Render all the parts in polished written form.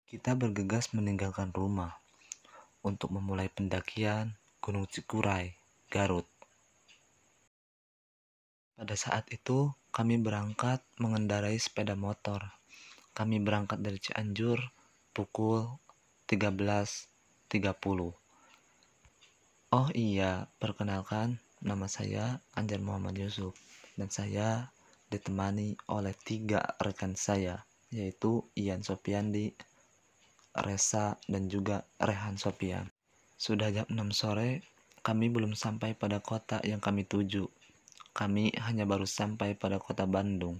Kita bergegas meninggalkan rumah untuk memulai pendakian Gunung Cikuray, Garut. Pada saat itu, kami berangkat mengendarai sepeda motor. Kami berangkat dari Cianjur pukul 13.30. Oh iya, perkenalkan, nama saya Anjar Muhammad Yusuf, dan saya ditemani oleh 3 rekan saya, yaitu Ian Sopiandi, Resa, dan juga Rehan Sopian. Sudah jam 6 sore, kami belum sampai pada kota yang kami tuju. Kami hanya baru sampai pada kota Bandung.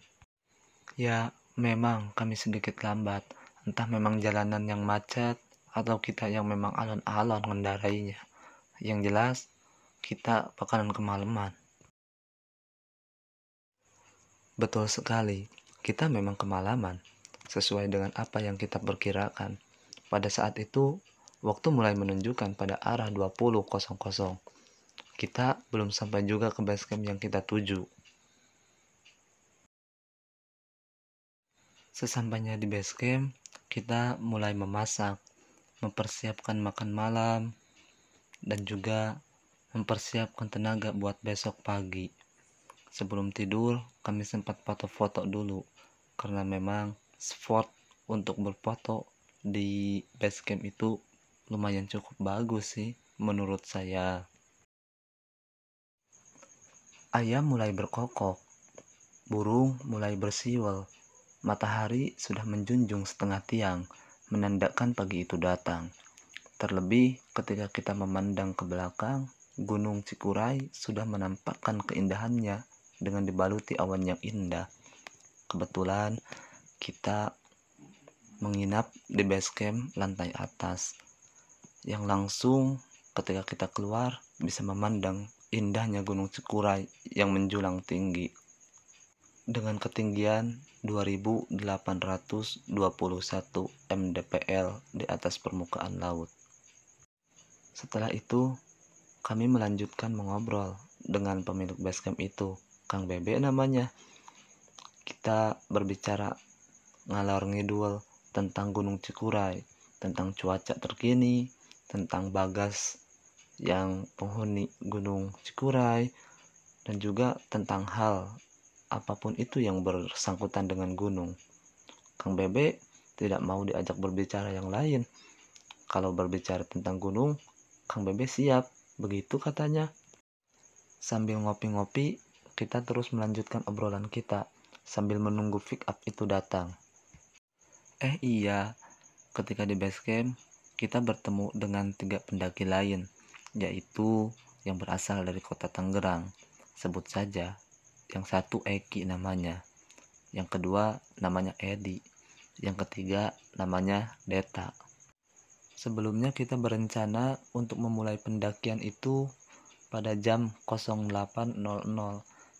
Ya, memang kami sedikit lambat. Entah memang jalanan yang macet, atau kita yang memang alon-alon mengendarainya. Yang jelas, kita bakalan kemalaman. Betul sekali, kita memang kemalaman. Sesuai dengan apa yang kita perkirakan. Pada saat itu, waktu mulai menunjukkan pada arah 20.00. Kita belum sampai juga ke base camp yang kita tuju. Sesampainya di base camp, kita mulai memasak, mempersiapkan makan malam, dan juga mempersiapkan tenaga buat besok pagi. Sebelum tidur, kami sempat foto-foto dulu, karena memang spot untuk berfoto di base camp itu lumayan cukup bagus sih, menurut saya. Ayam mulai berkokok, burung mulai bersiul, matahari sudah menjunjung setengah tiang, menandakan pagi itu datang. Terlebih ketika kita memandang ke belakang, Gunung Cikuray sudah menampakkan keindahannya dengan dibaluti awan yang indah. Kebetulan kita menginap di base camp lantai atas, yang langsung ketika kita keluar bisa memandang indahnya Gunung Cikuray yang menjulang tinggi dengan ketinggian 2821 mdpl di atas permukaan laut. Setelah itu, kami melanjutkan mengobrol dengan pemilik base camp itu, Kang Bebe namanya. Kita berbicara ngalor ngidul tentang Gunung Cikuray, tentang cuaca terkini, tentang Bagas yang penghuni Gunung Cikuray, dan juga tentang hal apapun itu yang bersangkutan dengan gunung. Kang Bebe tidak mau diajak berbicara yang lain. Kalau berbicara tentang gunung, Kang Bebe siap, begitu katanya. Sambil ngopi-ngopi, kita terus melanjutkan obrolan kita sambil menunggu pick up itu datang. Iya, ketika di base camp, kita bertemu dengan 3 pendaki lain, yaitu yang berasal dari kota Tangerang. Sebut saja, yang satu Eki namanya, yang kedua namanya Edi, yang ketiga namanya Deta. Sebelumnya kita berencana untuk memulai pendakian itu pada jam 08.00,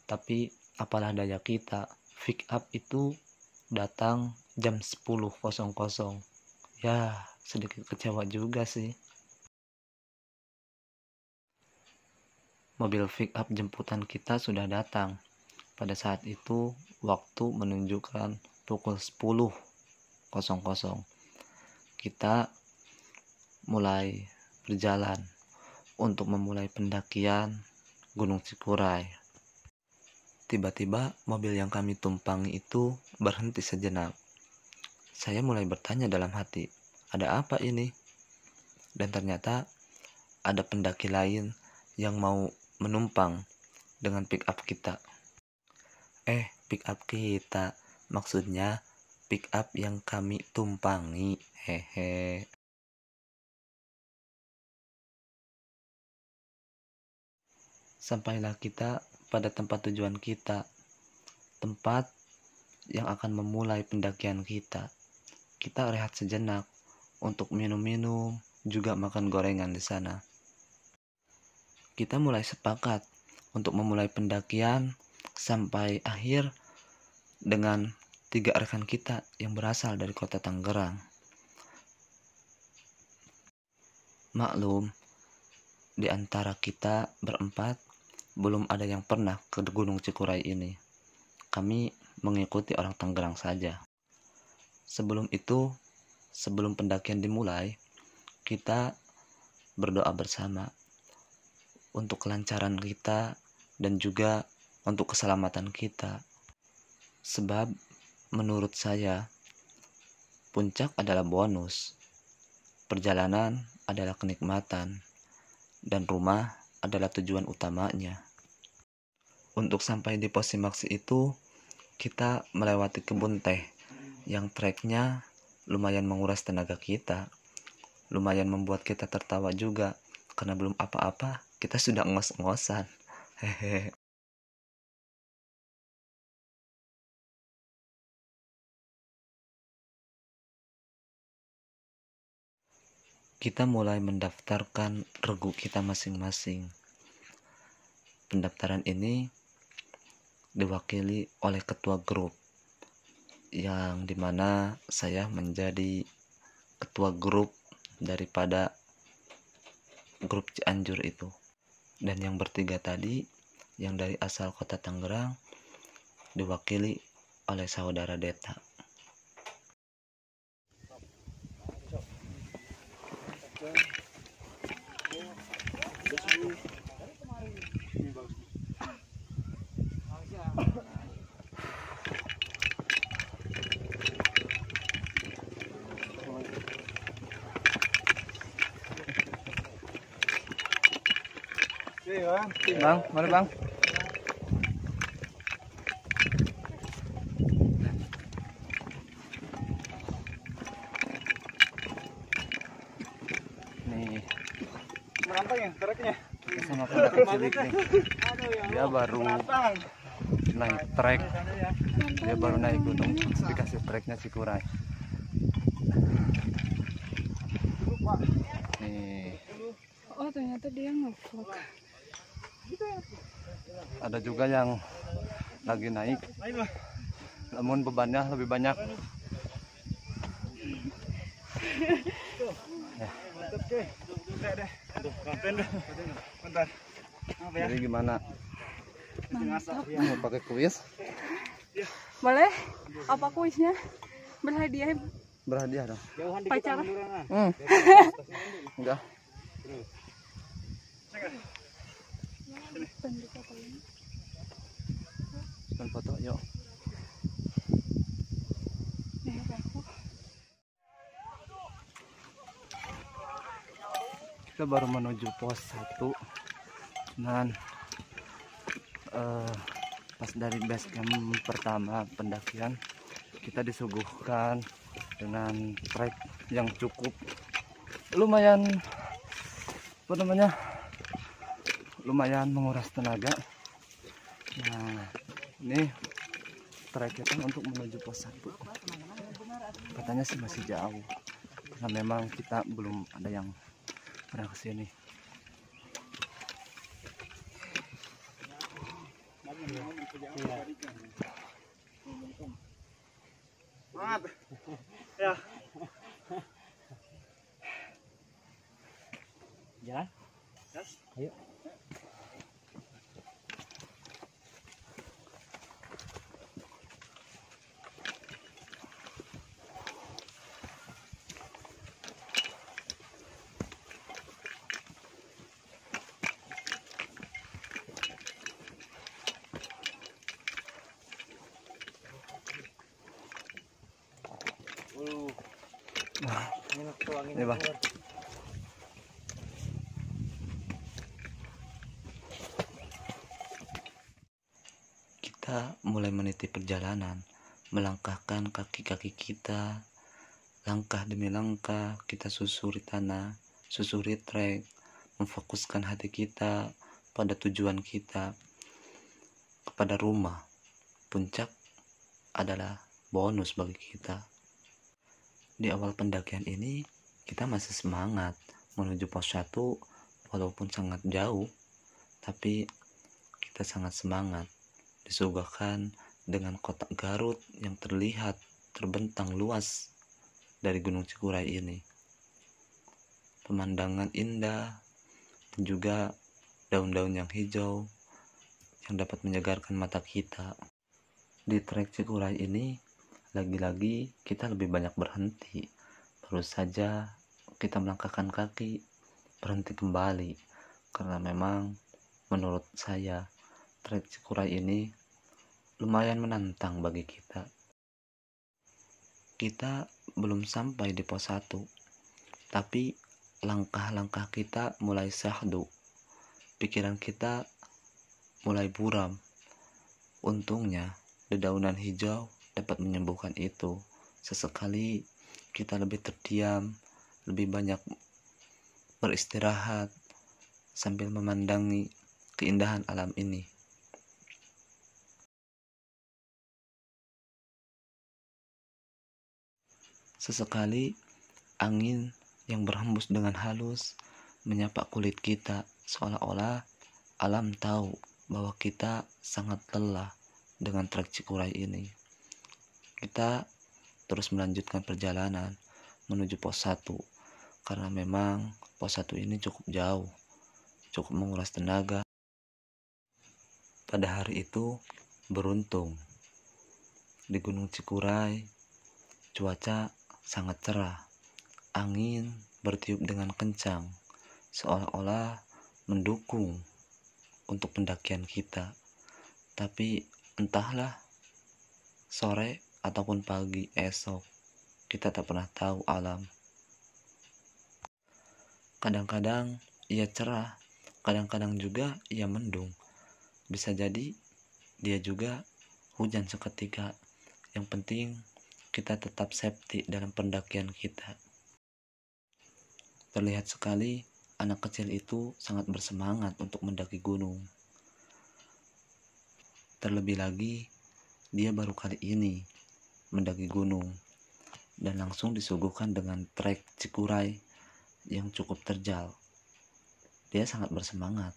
tapi apalah daya kita, pick up itu datang jam 10.00. Ya, sedikit kecewa juga sih. Mobil pick up jemputan kita sudah datang. Pada saat itu waktu menunjukkan pukul 10.00. Kita mulai berjalan untuk memulai pendakian Gunung Cikuray. Tiba-tiba mobil yang kami tumpangi itu berhenti sejenak. Saya mulai bertanya dalam hati, ada apa ini? Dan ternyata ada pendaki lain yang mau menumpang dengan pick up kita. Pick up kita, maksudnya pick up yang kami tumpangi, hehe. Sampailah kita pada tempat tujuan kita, tempat yang akan memulai pendakian kita. Kita rehat sejenak untuk minum-minum, juga makan gorengan di sana. Kita mulai sepakat untuk memulai pendakian sampai akhir dengan 3 rekan kita yang berasal dari kota Tangerang. Maklum, di antara kita berempat belum ada yang pernah ke Gunung Cikuray ini. Kami mengikuti orang Tangerang saja. Sebelum itu, sebelum pendakian dimulai, kita berdoa bersama untuk kelancaran kita dan juga untuk keselamatan kita. Sebab menurut saya, puncak adalah bonus, perjalanan adalah kenikmatan, dan rumah adalah tujuan utamanya. Untuk sampai di pos Simaksi itu, kita melewati kebun teh yang treknya lumayan menguras tenaga kita, lumayan membuat kita tertawa juga, karena belum apa-apa kita sudah ngos-ngosan. Hehe. Kita mulai mendaftarkan regu kita masing-masing. Pendaftaran ini diwakili oleh ketua grup, yang dimana saya menjadi ketua grup daripada grup Cianjur itu. Dan yang bertiga tadi, yang dari asal kota Tangerang, diwakili oleh saudara Deta. Bang, mana bang? Nih, Merampang ya treknya. sama pendaki cilik nih. Dia baru naik trek. Dia baru naik gunung, dikasih treknya Cikuray. Nih, Oh ternyata dia ngevlog. ada juga yang lagi naik, namun bebannya lebih banyak. Jadi gimana? Mau pakai kuis? Boleh? Apa kuisnya? Berhadiah Berhadiah dong. pacar. Enggak. Cuman foto yuk. Kita baru menuju pos 1. Dan pas dari base camp pertama pendakian, kita disuguhkan dengan trek yang cukup lumayan, apa namanya, lumayan menguras tenaga. Nah, ini trek kita untuk menuju pos 1. Katanya sih masih jauh, karena memang kita belum ada yang pernah kesini. Semangat. Ya. Jalan? Gas. Ayo. Ini bang. Kita mulai meniti perjalanan, melangkahkan kaki-kaki kita, langkah demi langkah kita susuri tanah, susuri trek, memfokuskan hati kita pada tujuan kita, kepada rumah. Puncak adalah bonus bagi kita. Di awal pendakian ini, kita masih semangat menuju pos 1 walaupun sangat jauh, tapi kita sangat semangat, disuguhkan dengan kota Garut yang terlihat terbentang luas dari Gunung Cikuray ini. Pemandangan indah dan juga daun-daun yang hijau yang dapat menyegarkan mata kita. Di trek Cikuray ini lagi-lagi kita lebih banyak berhenti, Terus saja kita melangkahkan kaki, berhenti kembali, karena memang menurut saya trek Cikuray ini lumayan menantang bagi kita. Kita belum sampai di pos 1, tapi langkah-langkah kita mulai syahdu, pikiran kita mulai buram. Untungnya dedaunan hijau dapat menyembuhkan itu. Sesekali kita lebih terdiam, lebih banyak beristirahat sambil memandangi keindahan alam ini. Sesekali angin yang berhembus dengan halus menyapa kulit kita, seolah-olah alam tahu bahwa kita sangat lelah dengan trek Cikuray ini. Kita terus melanjutkan perjalanan menuju pos 1, karena memang pos 1 ini cukup jauh, cukup menguras tenaga. Pada hari itu beruntung di Gunung Cikuray cuaca sangat cerah, angin bertiup dengan kencang, seolah-olah mendukung untuk pendakian kita. Tapi entahlah, sore ataupun pagi esok, kita tak pernah tahu alam. Kadang-kadang ia cerah, kadang-kadang juga ia mendung. Bisa jadi dia juga hujan seketika. Yang penting kita tetap safety dalam pendakian kita. Terlihat sekali anak kecil itu sangat bersemangat untuk mendaki gunung. Terlebih lagi dia baru kali ini mendaki gunung dan langsung disuguhkan dengan trek Cikuray yang cukup terjal. Dia sangat bersemangat.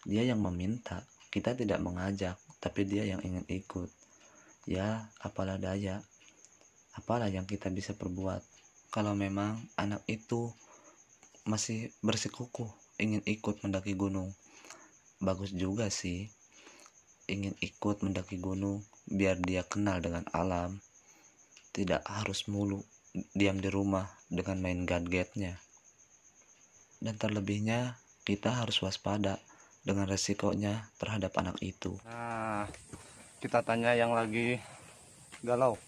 Dia yang meminta, kita tidak mengajak, tapi dia yang ingin ikut. Ya, apalah daya. Apalah yang kita bisa perbuat. Kalau memang anak itu masih bersikukuh ingin ikut mendaki gunung, bagus juga sih. Ingin ikut mendaki gunung biar dia kenal dengan alam. Tidak harus mulu diam di rumah dengan main gadgetnya. Dan terlebihnya kita harus waspada dengan resikonya terhadap anak itu. Nah, kita tanya yang lagi galau.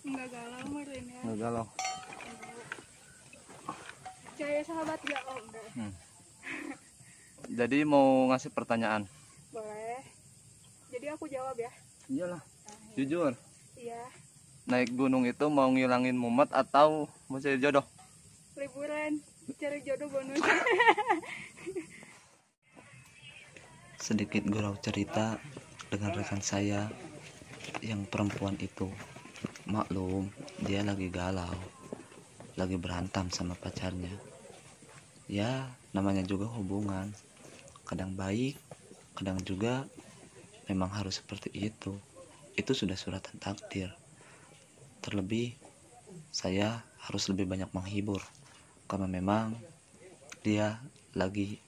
Enggak galau Merlin ya. Nggak galau. Saya sahabat gak? Oh enggak. Jadi mau ngasih pertanyaan. Boleh. Jadi aku jawab ya. Iyalah, jujur. Iya. Naik gunung itu mau ngilangin mumet atau mau cari jodoh? Liburan, cari jodoh bonus. Sedikit gurau cerita dengan rekan saya yang perempuan itu. Maklum, dia lagi galau, lagi berantem sama pacarnya. Ya, namanya juga hubungan. Kadang baik, kadang juga memang harus seperti itu. Itu sudah suratan takdir. Terlebih, saya harus lebih banyak menghibur, karena memang dia lagi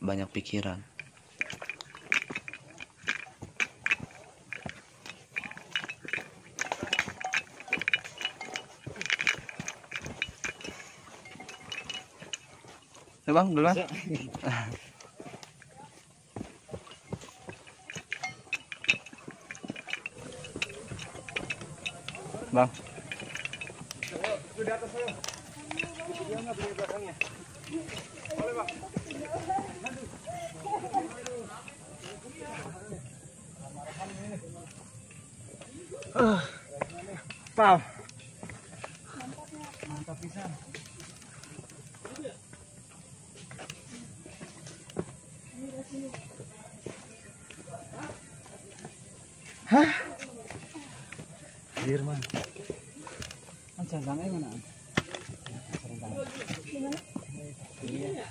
banyak pikiran. Ya bang, duluan. Bang. Sudah atas saya. Dia nggak beli belakangnya. Boleh bang. Pal. Mantap pisan. Hah? Dirman. Cadangnya mana? Iya.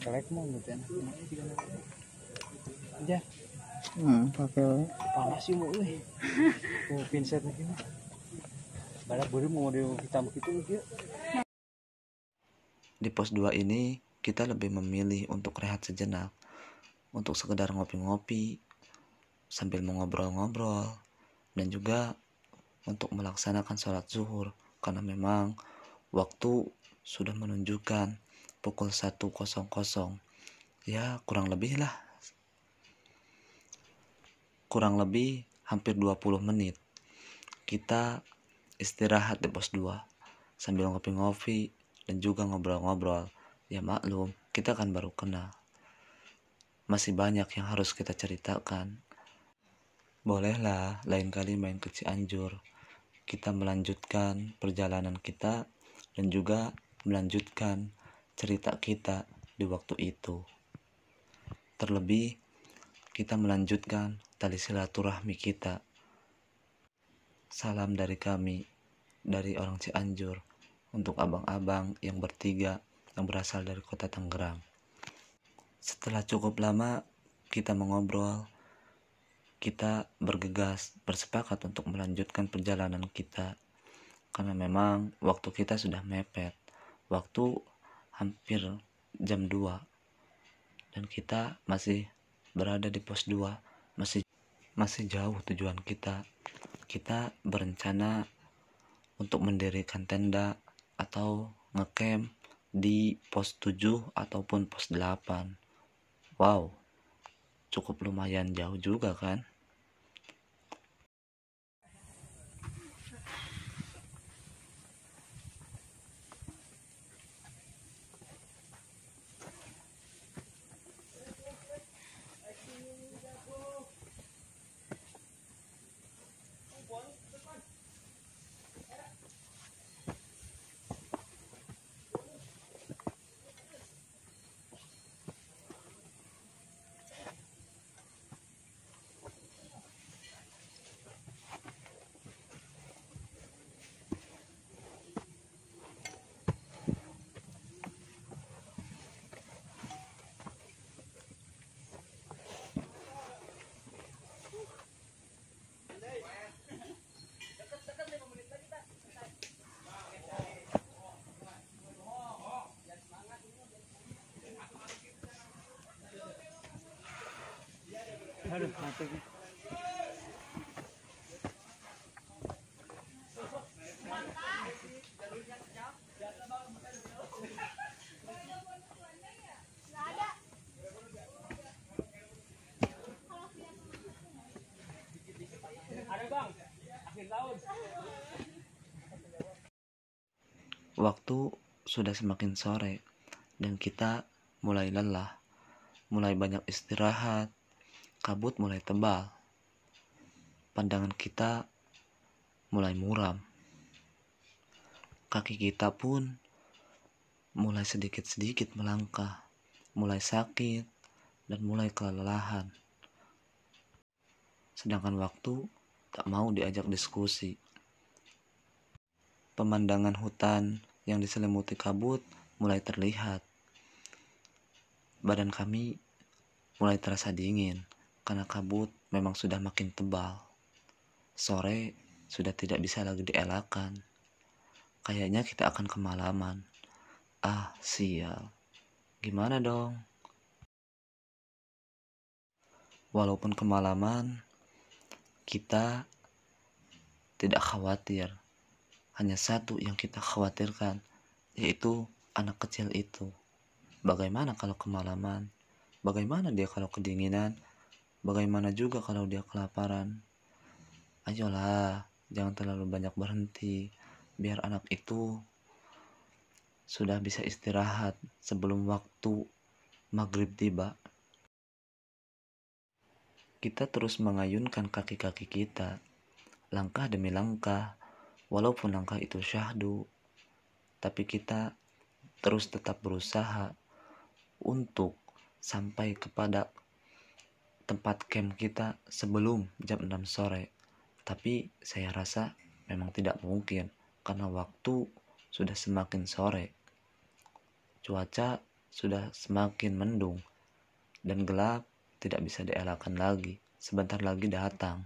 Kelek mau gitu ya. Aja. Pakai we. Panas sih mau euy. Mau pinset lagi mah. Balak beureum model hitam kitu kieu. Di pos 2 ini kita lebih memilih untuk rehat sejenak, untuk sekedar ngopi-ngopi sambil mengobrol-ngobrol, dan juga untuk melaksanakan sholat zuhur karena memang waktu sudah menunjukkan pukul 1.00. Ya, kurang lebih hampir 20 menit kita istirahat di pos 2 sambil ngopi-ngopi dan juga ngobrol-ngobrol. Ya maklum, kita kan baru kenal, masih banyak yang harus kita ceritakan. Bolehlah lain kali main ke Cianjur, kita melanjutkan perjalanan kita dan juga melanjutkan cerita kita di waktu itu. Terlebih kita melanjutkan tali silaturahmi kita. Salam dari kami, dari orang Cianjur, untuk abang-abang yang bertiga yang berasal dari kota Tangerang. Setelah cukup lama kita mengobrol, kita bergegas, bersepakat untuk melanjutkan perjalanan kita. Karena memang waktu kita sudah mepet, waktu hampir jam 2, dan kita masih berada di pos 2, masih jauh tujuan kita. Kita berencana untuk mendirikan tenda atau ngecamp di pos 7 ataupun pos 8. Wow, cukup lumayan jauh juga kan? Aduh, mati. Ada Bang, akhir tahun. Waktu sudah semakin sore dan kita mulai lelah, mulai banyak istirahat, kabut mulai tebal, pandangan kita mulai muram, kaki kita pun mulai sedikit-sedikit melangkah, mulai sakit dan mulai kelelahan. Sedangkan waktu tak mau diajak diskusi. Pemandangan hutan yang diselimuti kabut mulai terlihat. Badan kami mulai terasa dingin karena kabut memang sudah makin tebal. Sore sudah tidak bisa lagi dielakkan. Kayaknya kita akan kemalaman. Ah, sial. Gimana dong? Walaupun kemalaman, kita tidak khawatir. Hanya satu yang kita khawatirkan, yaitu anak kecil itu. Bagaimana kalau kemalaman? Bagaimana dia kalau kedinginan? Bagaimana juga kalau dia kelaparan? Ayolah, jangan terlalu banyak berhenti, biar anak itu sudah bisa istirahat sebelum waktu maghrib tiba. Kita terus mengayunkan kaki-kaki kita, langkah demi langkah, walaupun langkah itu syahdu, tapi kita terus tetap berusaha untuk sampai kepada tempat camp kita sebelum jam 6 sore. Tapi saya rasa memang tidak mungkin karena waktu sudah semakin sore. Cuaca sudah semakin mendung dan gelap tidak bisa dielakkan lagi. sebentar lagi datang.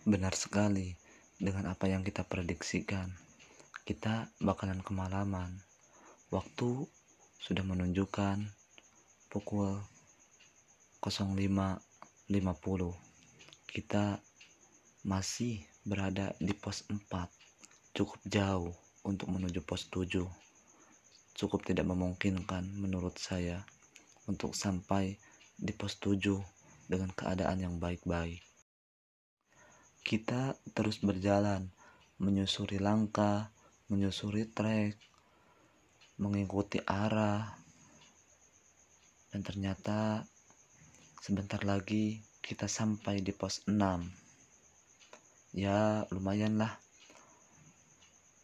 Benar sekali dengan apa yang kita prediksikan. Kita bakalan kemalaman. Waktu sudah menunjukkan pukul 05.50. Kita masih berada di pos 4. Cukup jauh untuk menuju pos 7. Cukup tidak memungkinkan menurut saya untuk sampai di pos 7 dengan keadaan yang baik-baik. Kita terus berjalan, menyusuri langkah, menyusuri trek, mengikuti arah, dan ternyata sebentar lagi kita sampai di pos 6. Ya lumayan lah,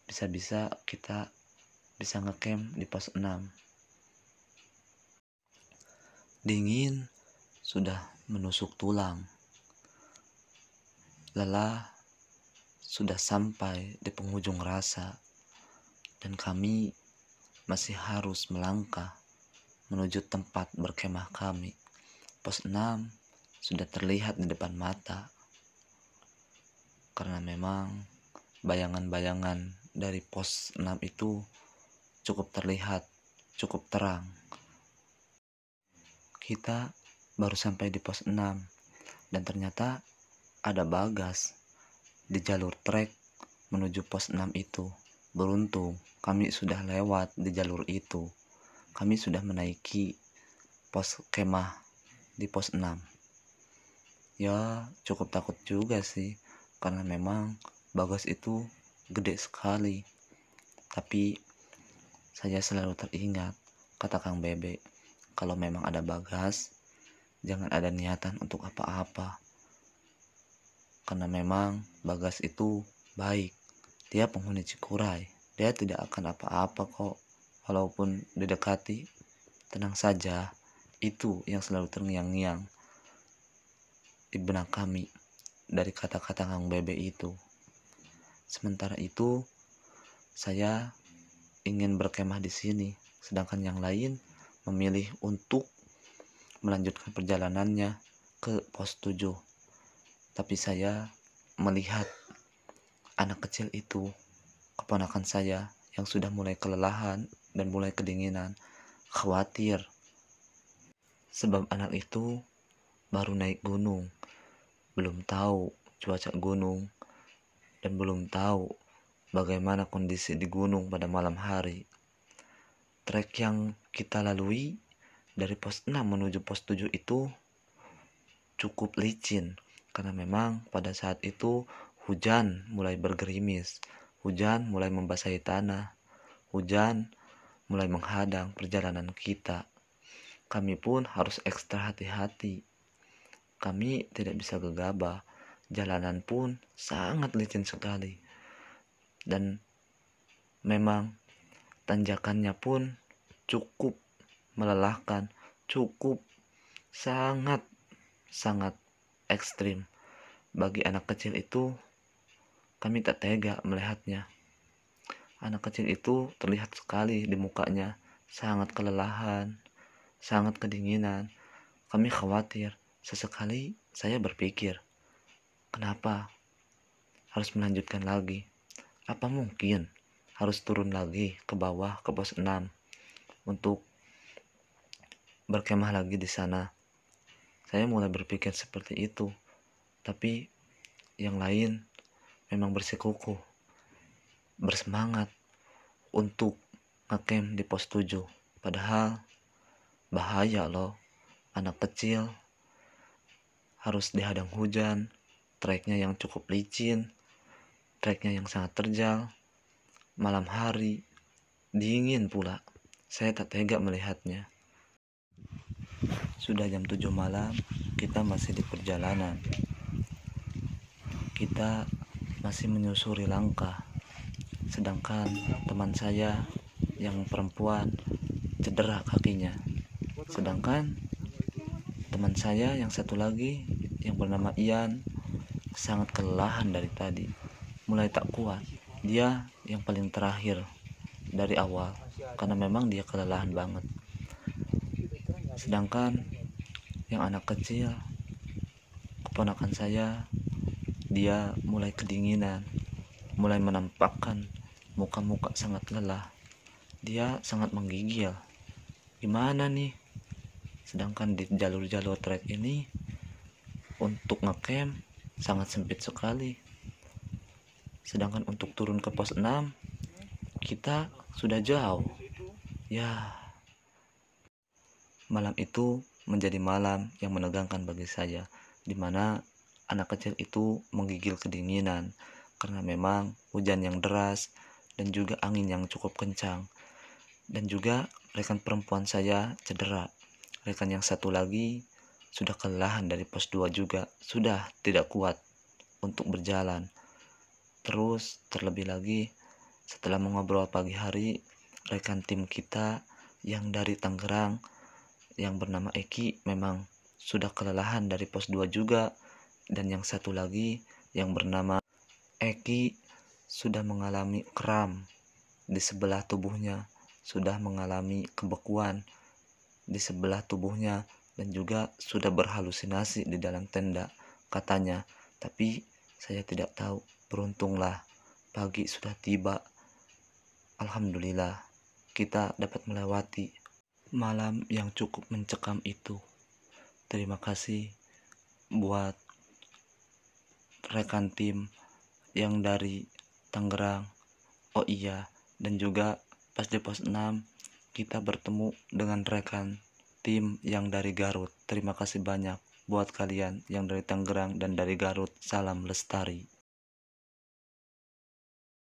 bisa-bisa kita bisa ngecamp di pos 6. Dingin sudah menusuk tulang. Lelah sudah sampai di penghujung rasa, dan kami masih harus melangkah menuju tempat berkemah kami. Pos 6 sudah terlihat di depan mata, karena memang bayangan-bayangan dari pos 6 itu cukup terlihat, cukup terang. Kita baru sampai di pos 6, dan ternyata ada Bagas di jalur trek menuju pos 6 itu. Beruntung kami sudah lewat di jalur itu. Kami sudah menaiki pos kemah di pos 6. Ya cukup takut juga sih, karena memang Bagas itu gede sekali. Tapi saya selalu teringat kata Kang Bebe, kalau memang ada Bagas, jangan ada niatan untuk apa-apa. Karena memang Bagas itu baik. Dia penghuni Cikuray. Dia tidak akan apa-apa kok. Walaupun didekati, tenang saja. Itu yang selalu terngiang-ngiang di benak kami dari kata-kata Kang Bebe itu. Sementara itu, saya ingin berkemah di sini, sedangkan yang lain memilih untuk melanjutkan perjalanannya ke pos 7. Tapi saya melihat anak kecil itu, keponakan saya yang sudah mulai kelelahan dan mulai kedinginan, khawatir. Sebab anak itu baru naik gunung, belum tahu cuaca gunung, dan belum tahu bagaimana kondisi di gunung pada malam hari. Trek yang kita lalui dari pos 6 menuju pos 7 itu cukup licin, karena memang pada saat itu hujan mulai bergerimis, hujan mulai membasahi tanah, hujan mulai menghadang perjalanan kita. Kami pun harus ekstra hati-hati. Kami tidak bisa gegabah, jalanan pun sangat licin sekali. Dan memang tanjakannya pun cukup melelahkan, cukup sangat ekstrim. Bagi anak kecil itu, kami tak tega melihatnya. Anak kecil itu terlihat sekali di mukanya, sangat kelelahan, sangat kedinginan. Kami khawatir. Sesekali saya berpikir, kenapa harus melanjutkan lagi? Apa mungkin harus turun lagi ke bawah ke pos 6 untuk berkemah lagi di sana? Saya mulai berpikir seperti itu. Tapi yang lain memang bersikukuh, bersemangat untuk ngecamp di pos 7. Padahal bahaya loh, anak kecil harus dihadang hujan, treknya yang cukup licin, treknya yang sangat terjal, malam hari, dingin pula. Saya tak tega melihatnya. Sudah jam 7 malam, kita masih di perjalanan. Kita masih menyusuri langkah. Sedangkan teman saya yang perempuan cedera kakinya. Sedangkan teman saya yang satu lagi yang bernama Ian sangat kelelahan dari tadi. Mulai tak kuat. Dia yang paling terakhir dari awal karena memang dia kelelahan banget. Sedangkan yang anak kecil, keponakan saya, dia mulai kedinginan, mulai menampakkan muka-muka sangat lelah. Dia sangat menggigil. Gimana nih? Sedangkan di jalur-jalur trek ini untuk ngecamp sangat sempit sekali. Sedangkan untuk turun ke pos 6 kita sudah jauh. Ya, malam itu menjadi malam yang menegangkan bagi saya, di mana anak kecil itu menggigil kedinginan karena memang hujan yang deras dan juga angin yang cukup kencang. Dan juga rekan perempuan saya cedera. Rekan yang satu lagi sudah kelelahan dari pos 2 juga, sudah tidak kuat untuk berjalan. Terus terlebih lagi setelah mengobrol pagi hari, rekan tim kita yang dari Tangerang yang bernama Eki memang sudah kelelahan dari pos 2 juga, dan yang satu lagi yang bernama Eki sudah mengalami kram di sebelah tubuhnya, sudah mengalami kebekuan di sebelah tubuhnya, dan juga sudah berhalusinasi di dalam tenda katanya. Tapi saya tidak tahu. Beruntunglah pagi sudah tiba. Alhamdulillah kita dapat melewati malam yang cukup mencekam itu. Terima kasih buat rekan tim yang dari Tangerang. Oh iya, dan juga pas di pos 6 kita bertemu dengan rekan tim yang dari Garut. Terima kasih banyak buat kalian yang dari Tangerang dan dari Garut. Salam lestari.